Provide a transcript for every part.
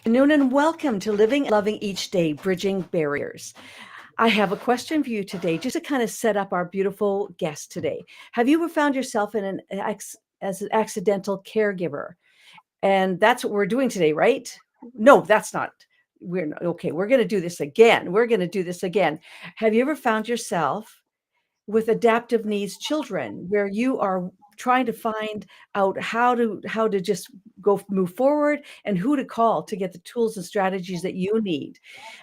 Afternoon and welcome to Living and Loving Each Day, Bridging Barriers. I have a question for you today, just to kind of set up our beautiful guest today. Have you ever found yourself in as an accidental caregiver? And that's what we're doing today, right? No, that's not. We're not. Okay, we're going to do this again. We're going to do this again. Have you ever found yourself with adaptive needs children where you are trying to find out how to just go move forward and who to call to get the tools and strategies that you need?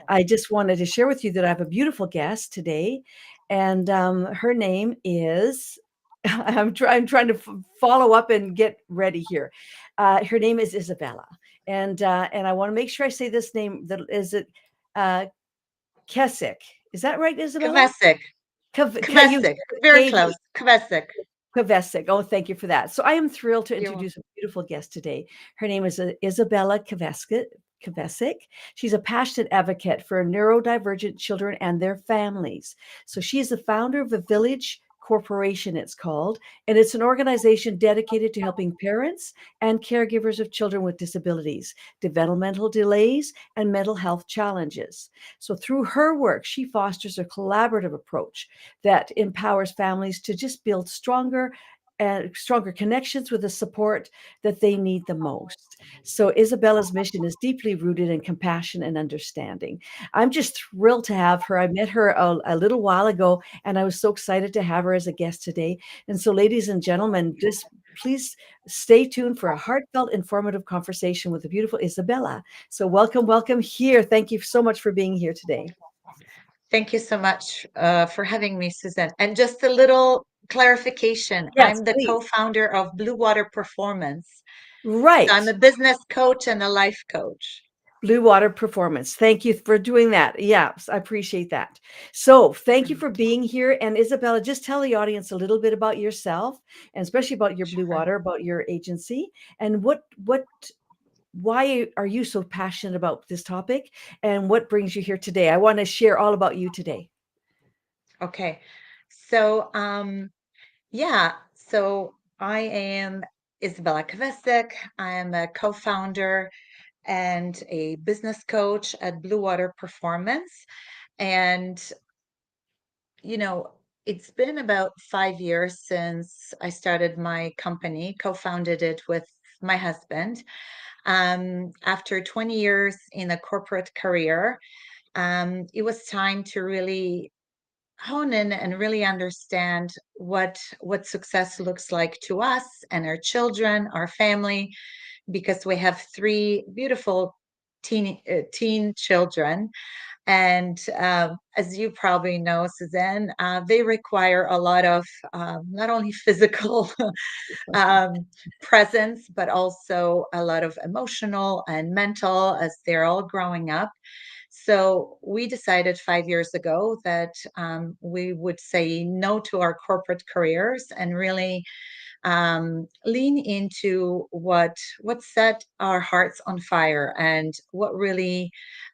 I just wanted to share with you that I have a beautiful guest today, and her name is I'm trying to follow up and get ready here. Her name is Izabela, and I want to make sure I say this name. That is it, uh, Kesik. Is that right, Isabella? Kvesic, You Kvesic, very gave close. Kvesic. Kvesic. Oh, thank you for that. So I am thrilled to You're introduce a beautiful guest today. Her name is Izabela Kvesic. She's a passionate advocate for neurodivergent children and their families. So she is the founder of the Village Corporation, it's called, and it's an organization dedicated to helping parents and caregivers of children with disabilities, developmental delays, and mental health challenges. So through her work, she fosters a collaborative approach that empowers families to just build stronger and stronger connections with the support that they need the most. So Isabella's mission is deeply rooted in compassion and understanding. I'm just thrilled to have her. I met her a little while ago, and I was so excited to have her as a guest today. And so, ladies and gentlemen, just please stay tuned for a heartfelt, informative conversation with the beautiful Isabella. So welcome, welcome here. Thank you so much for being here today. Thank you so much for having me, Suzanne. And just a little clarification. Yes, I'm the please. co-founder of Blue Water Performance. So I'm Right. a business coach and a life coach. Blue Water Performance. Thank you for doing that. Yes, I appreciate that. So, thank you Mhm. for being here. And Isabella, just tell the audience a little bit about yourself, and especially about your Blue Sure. Water, about your agency, and why are you so passionate about this topic, and what brings you here today? I want to share all about you today. Okay. So, yeah. So I am Izabela Kvesic. I am a co-founder and a business coach at Blue Water Performance. And you know, it's been about 5 years since I started my company, co-founded it with my husband. After 20 years in a corporate career, it was time to really hone in and really understand what success looks like to us and our children, our family, because we have three beautiful teen children. And as you probably know, Suzanne, they require a lot of not only physical um, presence, but also a lot of emotional and mental as they're all growing up. So we decided 5 years ago that we would say no to our corporate careers and really lean into what set our hearts on fire and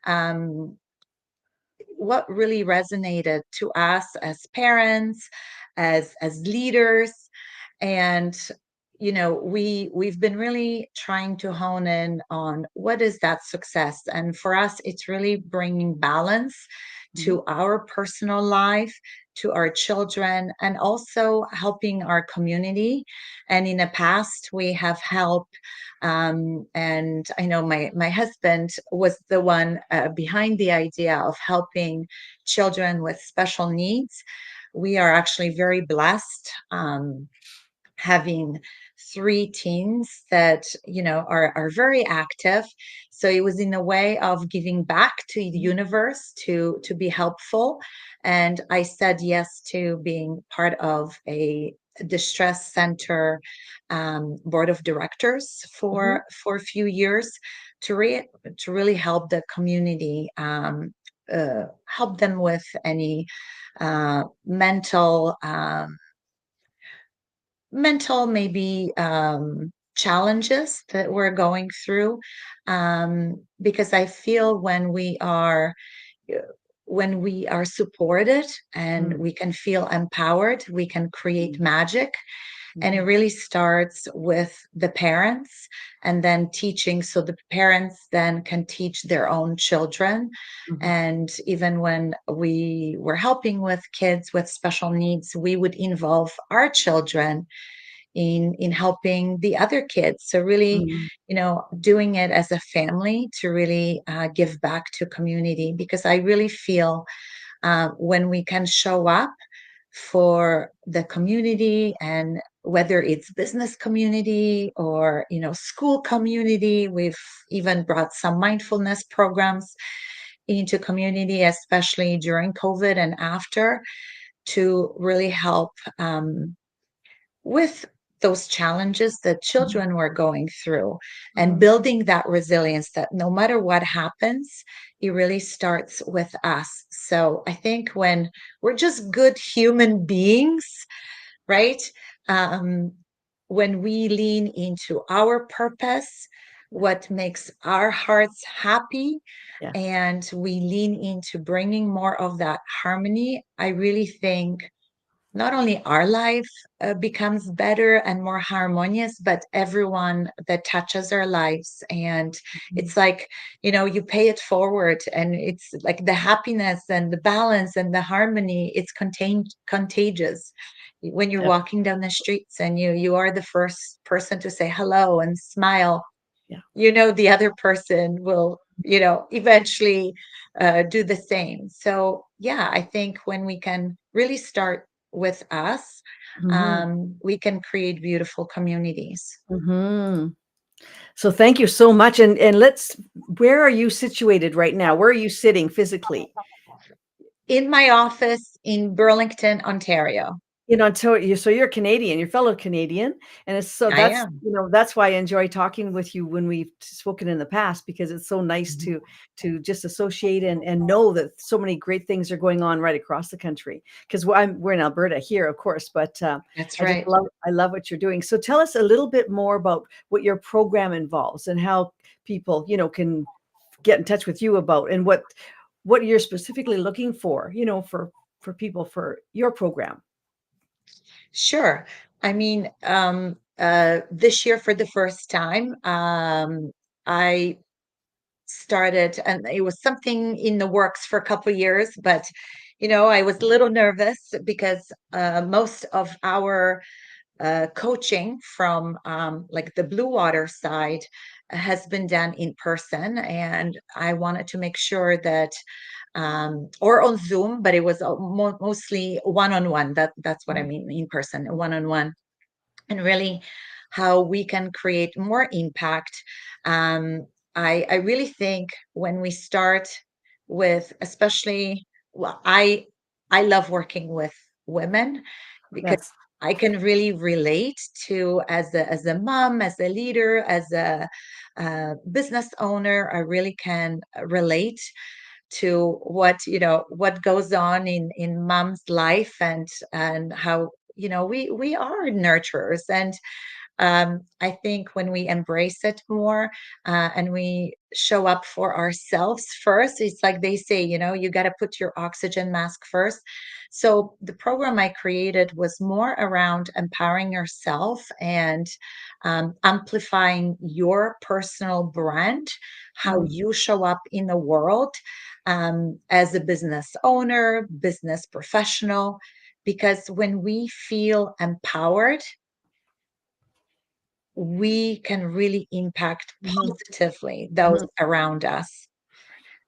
um, what really resonated to us as parents, as leaders. And we've been really trying to hone in on what is that success. And for us, it's really bringing balance Mhm. to our personal life, to our children, and also helping our community. And in the past, we have helped, and I know my husband was the one behind the idea of helping children with special needs. We are actually very blessed, having three teens that are very active. So it was in a way of giving back to the universe to be helpful. And I said yes to being part of a distress center board of directors Mhm. for a few years to really help the community, help them with any mental maybe challenges that we're going through, because I feel when we are supported and Mm, we can feel empowered, we can create mm, magic. And it Mhm. really starts with the parents and then teaching so the parents then can teach their own children. Mhm. And even when we were helping with kids with special needs, we would involve our children in helping the other kids. So really, Mhm. doing it as a family to really give back to community, because I really feel when we can show up for the community, and whether it's business community or school community, we've even brought some mindfulness programs into community, especially during COVID and after, to really help with those challenges that Mhm. children were going through, and Mhm. building that resilience that no matter what happens, it really starts with us. So I think when we're just good human beings, right? Um, when we lean into our purpose, what makes our hearts happy, Yeah. and we lean into bringing more of that harmony, I really think not only our life becomes better and more harmonious, but everyone that touches our lives. And Mhm. it's like, you pay it forward, and it's like the happiness and the balance and the harmony, it's contagious. When you're Def walking down the streets and you are the first person to say hello and smile, Yeah. the other person will, eventually do the same. So, yeah, I think when we can really start with us, Mhm. we can create beautiful communities. Mhm. So thank you so much, and let's where are you situated right now? Where are you sitting physically? In my office in Burlington, Ontario. In Ontario, so you're Canadian, you're fellow Canadian, and it's so I that's am. that's why I enjoy talking with you when we've spoken in the past, because it's so nice Mhm. to just associate and know that so many great things are going on right across the country. Because we're in Alberta here, of course, but That's I just right. love what you're doing. So tell us a little bit more about what your program involves and how people can get in touch with you about, and what you're specifically looking for, for people for your program. Sure. I mean, this year for the first time, I started, and it was something in the works for a couple of years, but I was a little nervous because most of our coaching from like the blue water side has been done in person, and I wanted to make sure that or on Zoom, but it was mostly one-on-one. That's what I Mhm. mean, in person, one-on-one, and really how we can create more impact. Um, I really think when we start with, especially, well, I love working with women because That's I can really relate to, as a mom, as a leader, as a business owner. I really can relate to what goes on in mom's life, and how we are nurturers. And I think when we embrace it more, and we show up for ourselves first, it's like they say, you got to put your oxygen mask first. So the program I created was more around empowering yourself and amplifying your personal brand, how Mhm. you show up in the world, as a business owner, business professional. Because when we feel empowered, we can really impact Mhm. positively those Mhm. around us.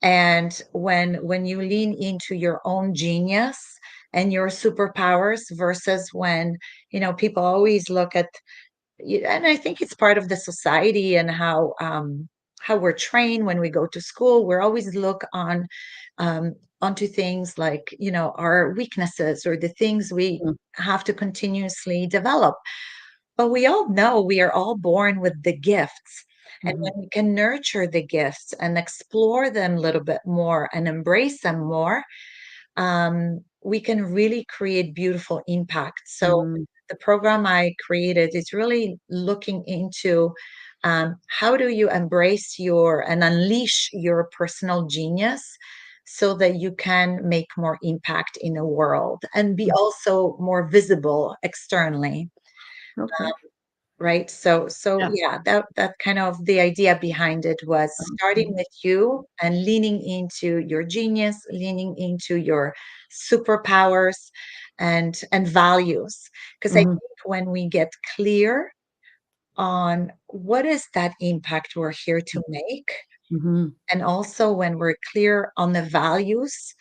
And when you lean into your own genius and your superpowers, versus when people always look at, and I think it's part of the society and how we're trained when we go to school. We're always look onto things like our weaknesses, or the things we Mhm. have to continuously develop. But we all know we are all born with the gifts. And Mhm. when we can nurture the gifts and explore them a little bit more and embrace them more, we can really create beautiful impact. So Mhm. the program I created is really looking into, how do you embrace and unleash your personal genius so that you can make more impact in the world and be also more visible externally. Okay. right? So Yeah. yeah, that kind of the idea behind it was starting Mhm. with you and leaning into your genius, leaning into your superpowers and values. Because I Mhm. think when we get clear on what is that impact we're here to make, Mhm. and also when we're clear on the values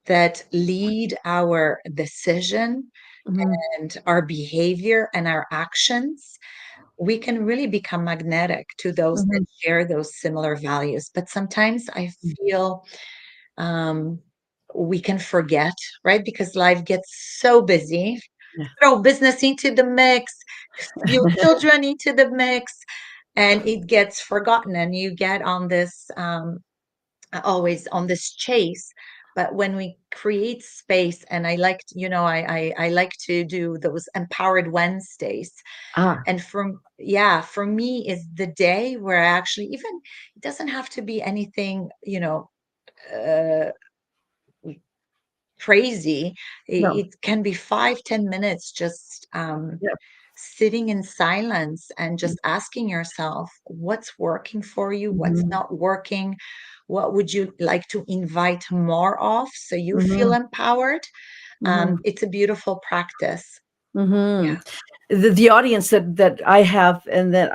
that lead our decision Mhm. and our behavior and our actions, we can really become magnetic to those that Mhm. share those similar values. But sometimes I feel um, we can forget, right? Because life gets so busy. Yeah. Throw business into the mix, few children into the mix, and it gets forgotten. And you get on this always on this chase. But when we create space, and I like, I like to do those empowered Wednesdays. Ah, And for me is the day where I actually, even it doesn't have to be anything, uh, crazy. no. It can be 5, 10 minutes just Yeah. sitting in silence and just asking yourself what's working for you, what's Mhm. not working, what would you like to invite more of so you feel Mhm. empowered. Mhm. It's a beautiful practice. Yeah, Mhm. The audience that I have and that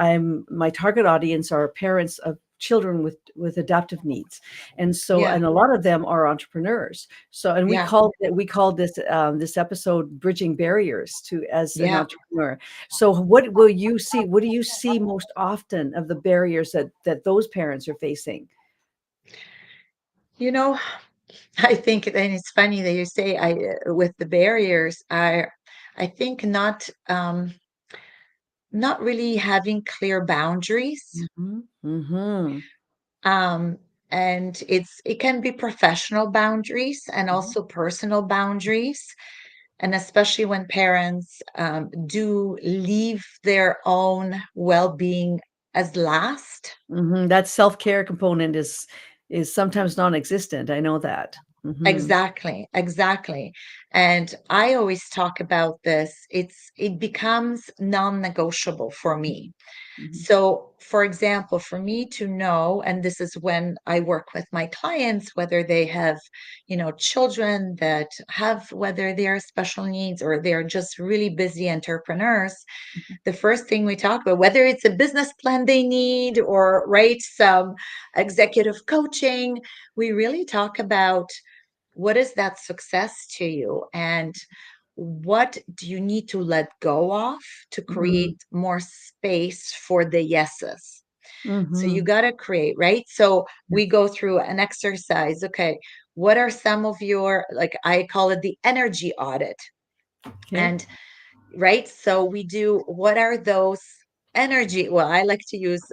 my target audience are parents of children with adaptive needs. And so, yeah, and a lot of them are entrepreneurs. So, and yeah, we called this episode Bridging Barriers to as an yeah. entrepreneur. So what do you see most often of the barriers that those parents are facing? You know, I think, and it's funny that you say with the barriers, I think not really having clear boundaries. Mhm. Mhm. Um, and it can be professional boundaries and Mhm. also personal boundaries. And especially when parents do leave their own well-being as last. Mhm. That self-care component is sometimes non-existent. I know that. Mhm. Exactly, exactly. And I always talk about this. It becomes non-negotiable for me. Mhm. So, for example, for me to know, and this is when I work with my clients, whether they have, children that have, whether they are special needs or they're just really busy entrepreneurs, Mhm. the first thing we talk about, whether it's a business plan they need or right some executive coaching, we really talk about what is that success to you and what do you need to let go of to Mhm. create more space for the yeses. So you Mhm. got to create, right? So Yeah. we go through an exercise. Okay, what are some of your, like I call it the energy audit. Okay. And right, so we do, what are those energy, well, I like to use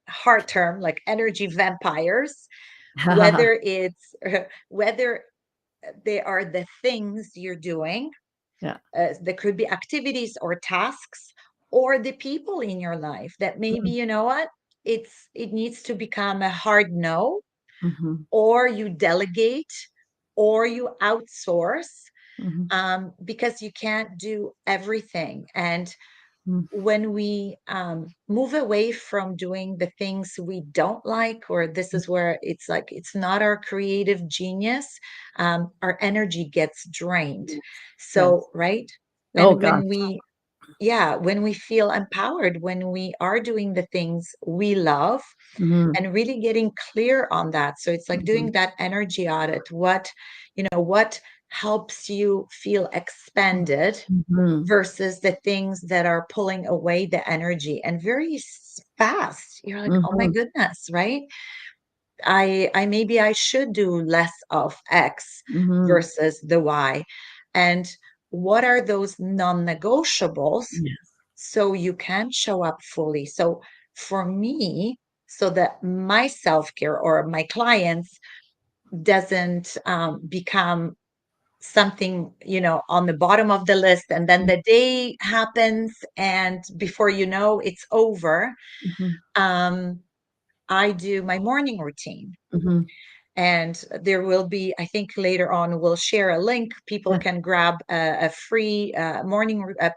hard term like energy vampires, whether it's whether they are the things you're doing. Yeah. There could be activities or tasks or the people in your life that maybe, Mhm. you know what, it needs to become a hard no, Mhm. or you delegate or you outsource, Mhm. because you can't do everything. And Mhm. when we move away from doing the things we don't like, or this is where it's like it's not our creative genius, our energy gets drained. Yes. So, right. Oh And gosh. when we feel empowered, when we are doing the things we love Mhm. and really getting clear on that. So it's like Mhm. doing that energy audit. What helps you feel expanded Mhm. versus the things that are pulling away the energy, and very fast you're like, oh my Mhm. goodness, right? I maybe I should do less of X Mhm. versus the Y. And what are those non-negotiables Yes. so you can show up fully? So for me, so that my self-care or my clients doesn't become something, on the bottom of the list, and then the day happens and before you know it's over. Mhm. um I do my morning routine. Mhm. And there will be, I think later on, we'll share a link. People Yeah. can grab a free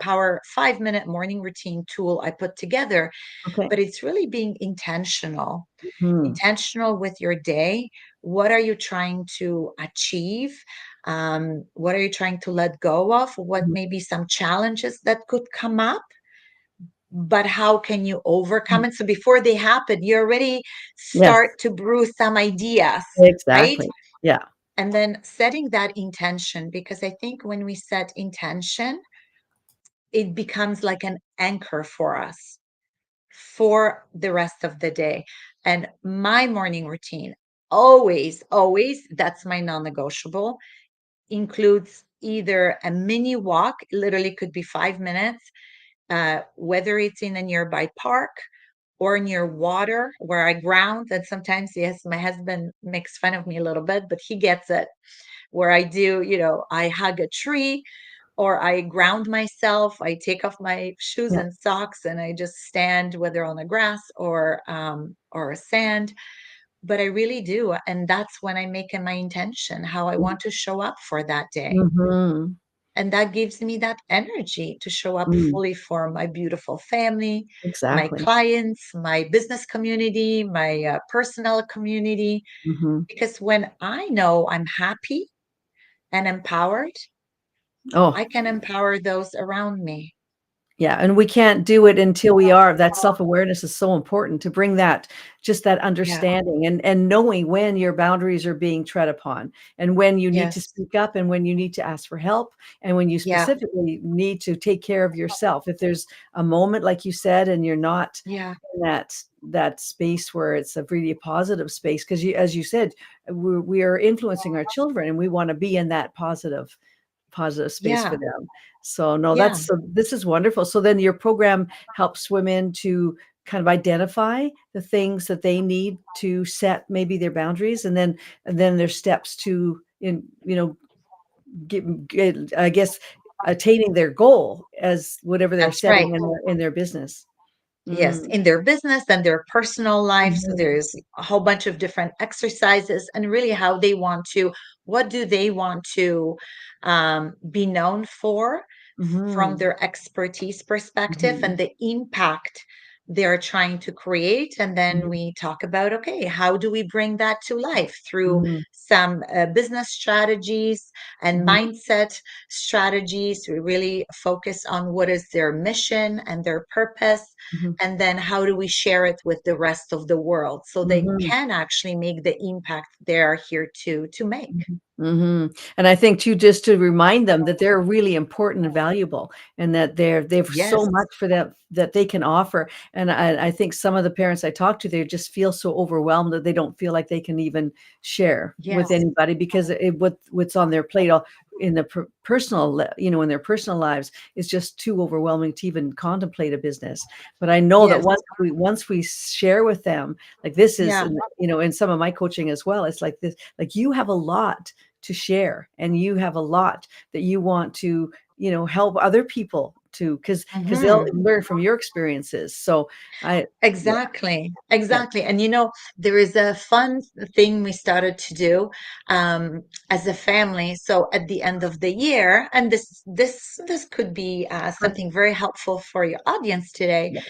power 5-minute morning routine tool I put together. Okay. But it's really being intentional, Hmm. intentional with your day. What are you trying to achieve? What are you trying to let go of? What Mhm. may be some challenges that could come up? But how can you overcome Mhm. it? So before they happen, you already Yes, start to brew some ideas, right? exactly. Yeah. And then setting that intention, because I think when we set intention, it becomes like an anchor for us for the rest of the day. And my morning routine, always, always, that's my non negotiable, includes either a mini walk, literally could be 5 minutes, whether it's in a nearby park or near water where I ground. And sometimes, yes, my husband makes fun of me a little bit, but he gets it. Where I do, I hug a tree or I ground myself. I take off my shoes Yeah. and socks and I just stand, whether on the grass or a sand. But I really do, and that's when I make it my intention how I want to show up for that day. Mhm. And that gives me that energy to show up Mm. fully for my beautiful family, my Exactly. clients, my business community, my personal community. Mhm. Because when I know I'm happy and empowered, I Oh, can empower those around me. yeah, and we can't do it until we are that self-awareness is so important to bring that just that Yeah. understanding and knowing when your boundaries are being tread upon and when you need to Yes. speak up and when you need to ask for help and when you Yeah. specifically need to take care of yourself. If there's a moment, like you said, and you're not Yeah. in that space where it's a really positive space, because you, as you said, we are influencing our children and we want to be in that positive space for Yeah. them. So no, Yeah. this is wonderful. So then your program helps women to kind of identify the things that they need to set maybe their boundaries and then their steps to in get I guess attaining their goal as whatever they're That's right. setting in their business. Yes, Mm. in their business and their personal life. So Mhm. there's a whole bunch of different exercises and really how they want to, what do they want to be known for from Mhm. their expertise perspective Mhm. and the impact they're trying to create. And then Mhm. we talk about, okay, how do we bring that to life through Mhm. some business strategies and Mhm. mindset strategies? We really focus on what is their mission and their purpose, Mhm. and then how do we share it with the rest of the world so they Mhm. can actually make the impact they're here to make. Mhm. Mhm. And I think too, just to remind them that they're really important and valuable and that they've so Yes. much for that they can offer. And I think some of the parents I talk to, they just feel so overwhelmed that they don't feel like they can even share with Yes. anybody because what's on their plate all in the personal, in their personal lives is just too overwhelming to even contemplate a business. But I know that Yes. once we share with them, like this is, Yeah. in some of my coaching as well, it's like this, like you have a lot to share and you have a lot that you want to help other people to because they'll Hmm. learn from your experiences. So I yeah, Exactly, yeah, exactly. And there is a fun thing we started to do as a family. So at the end of the year, and this could be something perfect. very helpful for your audience today. Yeah.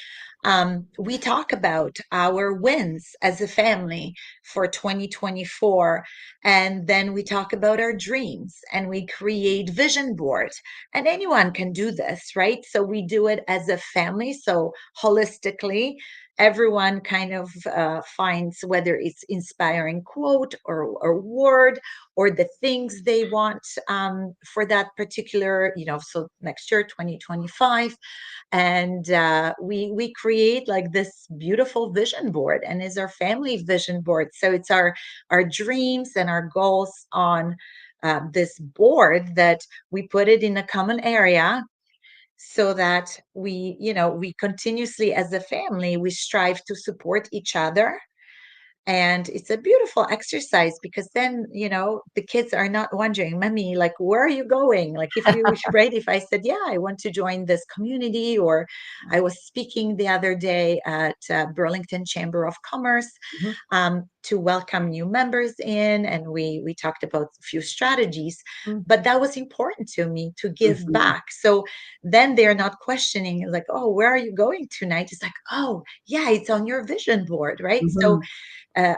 We talk about our wins as a family for 2024, and then we talk about our dreams and we create vision boards. And anyone can do this, right? So we do it as a family. So holistically, everyone kind of finds whether it's inspiring quote or word or the things they want for that particular, so next year, 2025, and we create like this beautiful vision board, and is our family vision board. So it's our dreams and our goals on this board that we put it in a common area so that we continuously as a family we strive to support each other And it's a beautiful exercise because then, the kids are not wondering, Mommy, like, where are you going? Like, if you, right, if I said, yeah, I want to join this community, or I was speaking the other day at Burlington Chamber of Commerce Mhm. to welcome new members in, and we talked about a few strategies, Mhm. but that was important to me to give Mhm. back. So then they're not questioning, like, oh, where are you going tonight? It's like, oh, yeah, it's on your vision board, right? So Mhm.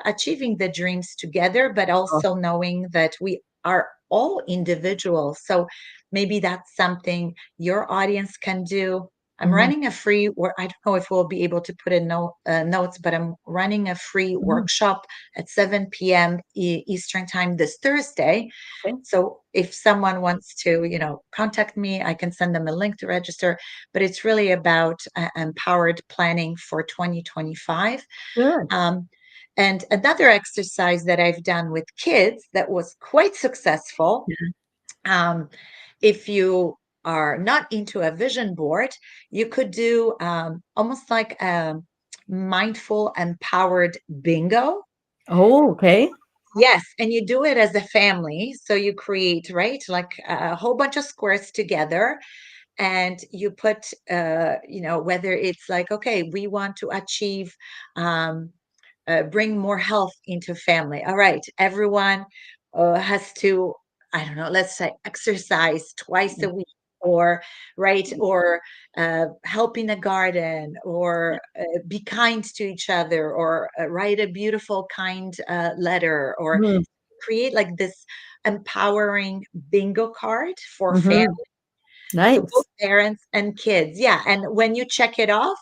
achieving the dreams together, but Oh, also knowing that we are all individuals. So maybe that's something your audience can do. I'm mhm. running a free, or I don't know if we'll be able to put in notes, but I'm running a free Mhm. workshop at 7 p.m. Eastern time this Thursday. Okay. So if someone wants to, contact me, I can send them a link to register. But it's really about empowered planning for 2025. Good. Um, and another exercise that I've done with kids that was quite successful, Yeah. um, if you are not into a vision board, you could do almost like a mindful, empowered bingo. Oh, okay. Yes, and you do it as a family. So you create, right, like a whole bunch of squares together, and you put, whether it's like, okay, we want to achieve um, bring more health into family. All right, everyone has to, I don't know, let's say exercise twice a week, or right, or help in the garden, or be kind to each other, or write a beautiful, kind letter, or Mhm. create like this empowering bingo card for family. Mhm. So both Nice. parents and kids. Yeah. And when you check it off,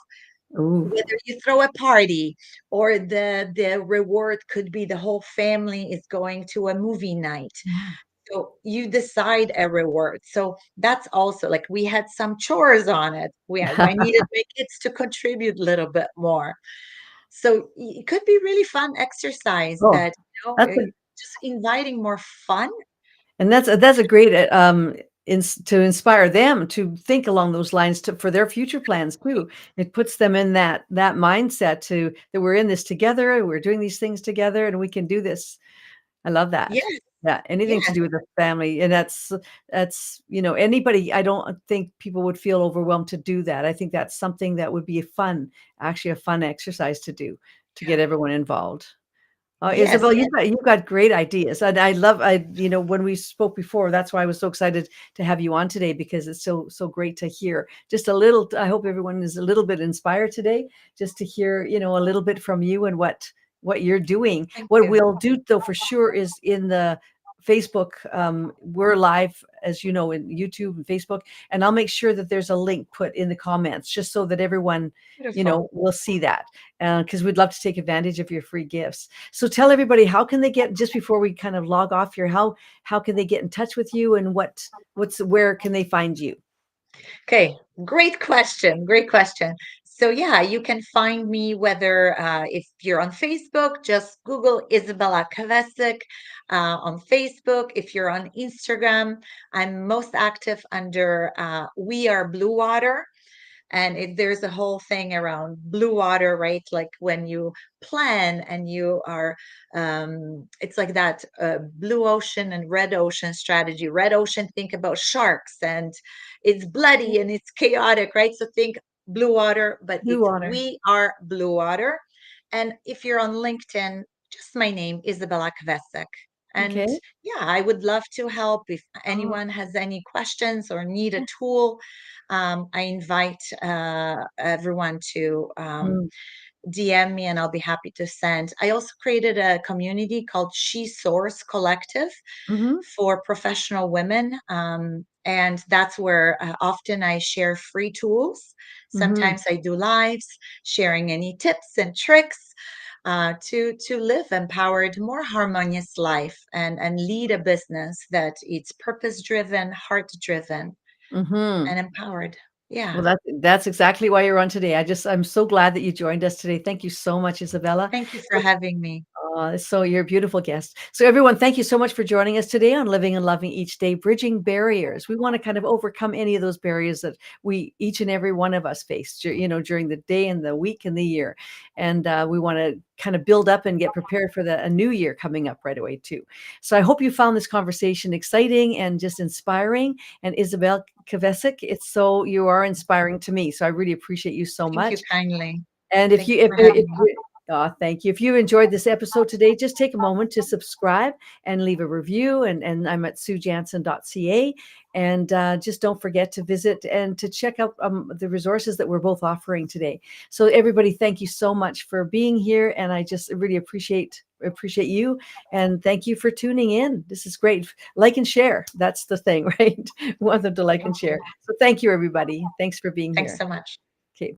Ooh. whether you throw a party, or the reward could be the whole family is going to a movie night, Yeah. so you decide a reward. So that's also like, we had some chores on it. I needed my kids to contribute a little bit more. So it could be really fun exercise Oh, that, that's a just inviting more fun. and that's a great to inspire them to think along those lines for their future plans too. It puts them in that mindset to that we're in this together, we're doing these things together, and we can do this. I love that. Yes, Yeah, anything to yes, do with the family, and that's anybody. I don't think people would feel overwhelmed to do that. I think that's something that would be actually a fun exercise to do to get everyone involved. yes. Isabel, you've got great ideas, and when we spoke before, that's why I was so excited to have you on today because it's so great to hear. Just a little. I hope everyone is a little bit inspired today, just to hear a little bit from you and what you're doing. Thank What you. we'll do though for sure is in the Facebook. We're live, as you know, in YouTube and Facebook, and I'll make sure that there's a link put in the comments just so that everyone Beautiful. will see that because we'd love to take advantage of your free gifts. So tell everybody, how can they get, just before we kind of log off here, how can they get in touch with you, and where can they find you? Okay, great question. Great question. So yeah, you can find me whether if you're on Facebook, just Google Izabela Kvesic on Facebook. If you're on Instagram, I'm most active under We Are Blue Water. And there's a whole thing around blue water, right? Like when you plan and you are, it's like that blue ocean and red ocean strategy. Red ocean, think about sharks, and it's bloody and it's chaotic, right? So think blue water, but Blue it's Water. We Are Blue Water. And if you're on LinkedIn, just my name, Izabela Kvesic. Okay. And yeah, I would love to help if Oh, anyone has any questions or need a tool. I invite everyone to mm, DM me, and I'll be happy to send. I also created a community called She Source Collective mhm, for professional women. And that's where often I share free tools. mhm, Sometimes I do lives sharing any tips and tricks to live empowered, more harmonious life, and lead a business that it's purpose driven, heart driven, mhm. and empowered. Yeah. Well, that's exactly why you're on today. I'm so glad that you joined us today. Thank you so much, Isabella. Thank you for having me. So you're a beautiful guest. So everyone, thank you so much for joining us today on Living and Loving Each Day, Bridging Barriers. We want to kind of overcome any of those barriers that each and every one of us face, during the day and the week and the year. And we want to kind of build up and get prepared for a new year coming up right away too. So I hope you found this conversation exciting and just inspiring. And Izabela Kvesic, you are inspiring to me. So I really appreciate you so Thank you much. kindly. And if Thank you you for having me. thank you. If you enjoyed this episode today, just take a moment to subscribe and leave a review. And I'm at suejansen.ca. And just don't forget to visit and to check out the resources that we're both offering today. So everybody, thank you so much for being here. And I just really appreciate you. And thank you for tuning in. This is great. Like and share. That's the thing, right? We want them to like and share. So thank you, everybody. Thanks for being Thanks here. so much.